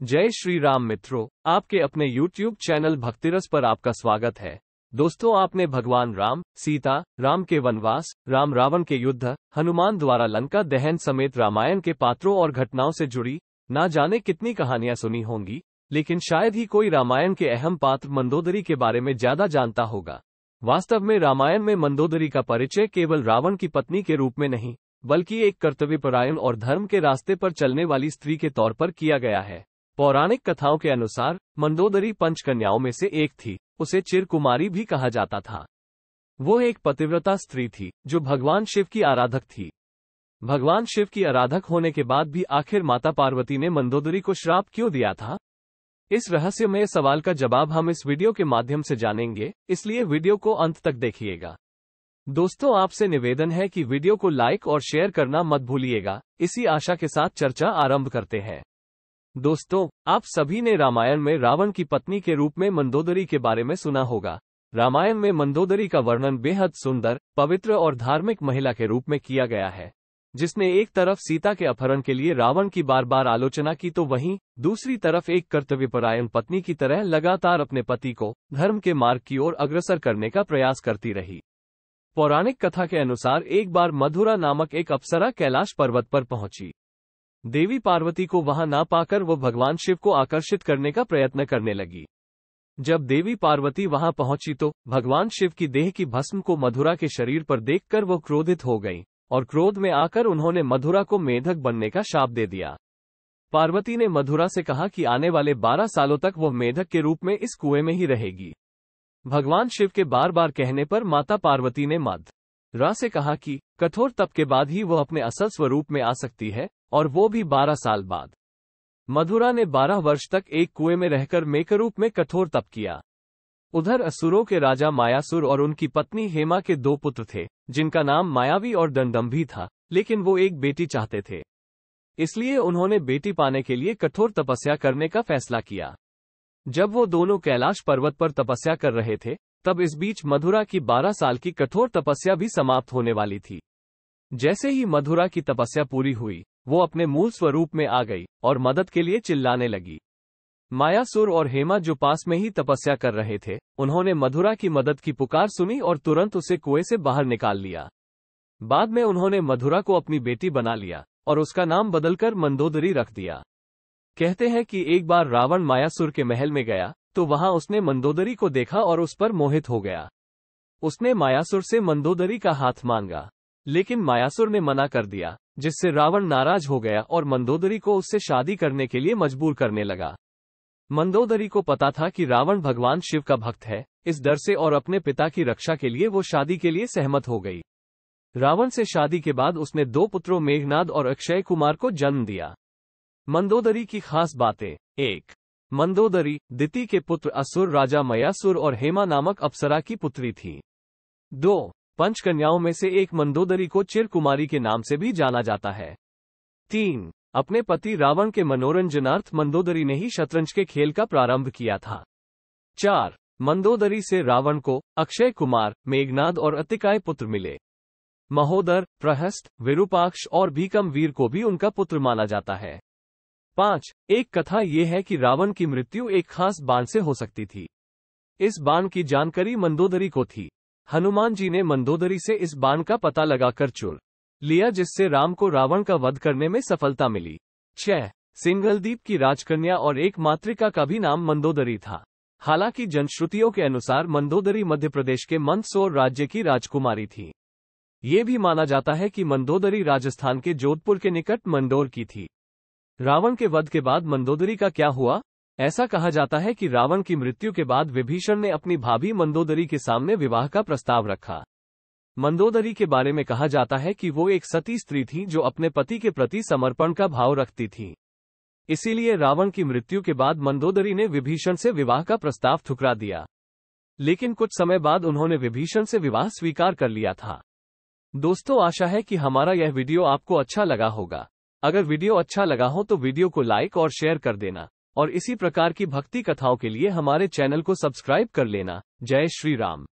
जय श्री राम मित्रों, आपके अपने YouTube चैनल भक्तिरस पर आपका स्वागत है। दोस्तों, आपने भगवान राम, सीता, राम के वनवास, राम रावण के युद्ध, हनुमान द्वारा लंका दहन समेत रामायण के पात्रों और घटनाओं से जुड़ी ना जाने कितनी कहानियां सुनी होंगी, लेकिन शायद ही कोई रामायण के अहम पात्र मंदोदरी के बारे में ज्यादा जानता होगा। वास्तव में रामायण में मंदोदरी का परिचय केवल रावण की पत्नी के रूप में नहीं, बल्कि एक कर्तव्यपरायण और धर्म के रास्ते पर चलने वाली स्त्री के तौर पर किया गया है। पौराणिक कथाओं के अनुसार मंदोदरी पंचकन्याओं में से एक थी। उसे चिरकुमारी भी कहा जाता था। वो एक पतिव्रता स्त्री थी जो भगवान शिव की आराधक थी। भगवान शिव की आराधक होने के बाद भी आखिर माता पार्वती ने मंदोदरी को श्राप क्यों दिया था? इस रहस्यमय सवाल का जवाब हम इस वीडियो के माध्यम से जानेंगे, इसलिए वीडियो को अंत तक देखिएगा। दोस्तों, आपसे निवेदन है कि वीडियो को लाइक और शेयर करना मत भूलिएगा। इसी आशा के साथ चर्चा आरंभ करते हैं। दोस्तों, आप सभी ने रामायण में रावण की पत्नी के रूप में मंदोदरी के बारे में सुना होगा। रामायण में मंदोदरी का वर्णन बेहद सुंदर, पवित्र और धार्मिक महिला के रूप में किया गया है, जिसने एक तरफ सीता के अपहरण के लिए रावण की बार बार आलोचना की तो वहीं दूसरी तरफ एक कर्तव्यपरायण पत्नी की तरह लगातार अपने पति को धर्म के मार्ग की ओर अग्रसर करने का प्रयास करती रही। पौराणिक कथा के अनुसार एक बार मधुरा नामक एक अप्सरा कैलाश पर्वत पर पहुंची। देवी पार्वती को वहां ना पाकर वो भगवान शिव को आकर्षित करने का प्रयत्न करने लगी। जब देवी पार्वती वहां पहुंची तो भगवान शिव की देह की भस्म को मधुरा के शरीर पर देखकर वो क्रोधित हो गई और क्रोध में आकर उन्होंने मधुरा को मेढक बनने का शाप दे दिया। पार्वती ने मधुरा से कहा कि आने वाले 12 सालों तक वो मेढक के रूप में इस कुएं में ही रहेगी। भगवान शिव के बार बार कहने पर माता पार्वती ने मधुरा से कहा कि कठोर तप के बाद ही वो अपने असल स्वरूप में आ सकती है, और वो भी 12 साल बाद। मधुरा ने 12 वर्ष तक एक कुएं में रहकर मेघरूप में कठोर तप किया। उधर असुरों के राजा मायासुर और उनकी पत्नी हेमा के 2 पुत्र थे, जिनका नाम मायावी और दंडम्भी था, लेकिन वो एक बेटी चाहते थे। इसलिए उन्होंने बेटी पाने के लिए कठोर तपस्या करने का फैसला किया। जब वो दोनों कैलाश पर्वत पर तपस्या कर रहे थे, तब इस बीच मधुरा की 12 साल की कठोर तपस्या भी समाप्त होने वाली थी। जैसे ही मधुरा की तपस्या पूरी हुई, वो अपने मूल स्वरूप में आ गई और मदद के लिए चिल्लाने लगी। मायासुर और हेमा जो पास में ही तपस्या कर रहे थे, उन्होंने मधुरा की मदद की पुकार सुनी और तुरंत उसे कुएं से बाहर निकाल लिया। बाद में उन्होंने मधुरा को अपनी बेटी बना लिया और उसका नाम बदलकर मंदोदरी रख दिया। कहते हैं कि एक बार रावण मायासुर के महल में गया तो वहां उसने मंदोदरी को देखा और उस पर मोहित हो गया। उसने मायासुर से मंदोदरी का हाथ मांगा, लेकिन मायासुर ने मना कर दिया, जिससे रावण नाराज हो गया और मंदोदरी को उससे शादी करने के लिए मजबूर करने लगा। मंदोदरी को पता था कि रावण भगवान शिव का भक्त है। इस डर से और अपने पिता की रक्षा के लिए वो शादी के लिए सहमत हो गई। रावण से शादी के बाद उसने 2 पुत्रों मेघनाद और अक्षय कुमार को जन्म दिया। मंदोदरी की खास बातें: 1. मंदोदरी दिति के पुत्र असुर राजा मयासुर और हेमा नामक अप्सरा की पुत्री थी। 2. पंचकन्याओं में से एक मंदोदरी को चिरकुमारी के नाम से भी जाना जाता है। 3. अपने पति रावण के मनोरंजनार्थ मंदोदरी ने ही शतरंज के खेल का प्रारंभ किया था। 4. मंदोदरी से रावण को अक्षय कुमार, मेघनाद और अतिकाय पुत्र मिले। महोदर, प्रहस्त, विरूपाक्ष और भीकम वीर को भी उनका पुत्र माना जाता है। 5. एक कथा ये है कि रावण की मृत्यु एक खास बाण से हो सकती थी। इस बाण की जानकारी मंदोदरी को थी। हनुमान जी ने मंदोदरी से इस बाण का पता लगाकर चुन लिया, जिससे राम को रावण का वध करने में सफलता मिली। 6. सिंघलदीप की राजकन्या और एक मातृका का भी नाम मंदोदरी था। हालांकि जनश्रुतियों के अनुसार मंदोदरी मध्य प्रदेश के मंदसौर राज्य की राजकुमारी थी। ये भी माना जाता है कि मंदोदरी राजस्थान के जोधपुर के निकट मंडोर की थी। रावण के वध के बाद मंदोदरी का क्या हुआ? ऐसा कहा जाता है कि रावण की मृत्यु के बाद विभीषण ने अपनी भाभी मंदोदरी के सामने विवाह का प्रस्ताव रखा। मंदोदरी के बारे में कहा जाता है कि वो एक सती स्त्री थी जो अपने पति के प्रति समर्पण का भाव रखती थी। इसीलिए रावण की मृत्यु के बाद मंदोदरी ने विभीषण से विवाह का प्रस्ताव ठुकरा दिया, लेकिन कुछ समय बाद उन्होंने विभीषण से विवाह स्वीकार कर लिया था। दोस्तों, आशा है कि हमारा यह वीडियो आपको अच्छा लगा होगा। अगर वीडियो अच्छा लगा हो तो वीडियो को लाइक और शेयर कर देना, और इसी प्रकार की भक्ति कथाओं के लिए हमारे चैनल को सब्सक्राइब कर लेना। जय श्री राम।